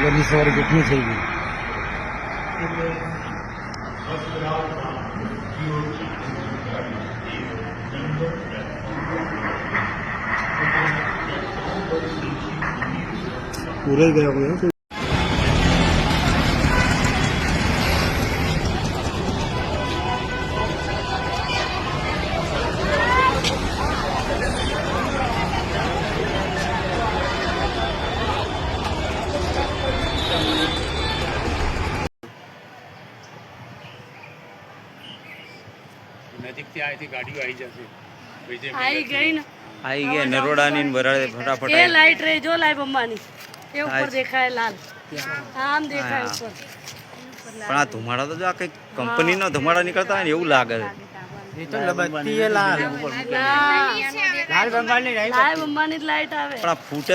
વહેલી સવારે કેટલી થઈ ગઈ. પૂરાઈ ગયા આપણે. નજીકથી આવીથી ગાડીઓ આવી જશે. આવી ગઈ ને આવી ગયા નરોડાની ને બરાડે ફટાફટ એ લાઈટ રે જો લાઈવ અંબાની એ ઉપર દેખાય લાલ આમ દેખાય ઉપર. પણ આ ધુમાડા તો જો આ કઈ કંપનીનો ધુમાડા નીકળતા હોય ને એવું લાગે છે. એ તો લબતી લાલ લાઈવ અંબાની જ લાઈટ આવે. પણ આ ફૂટે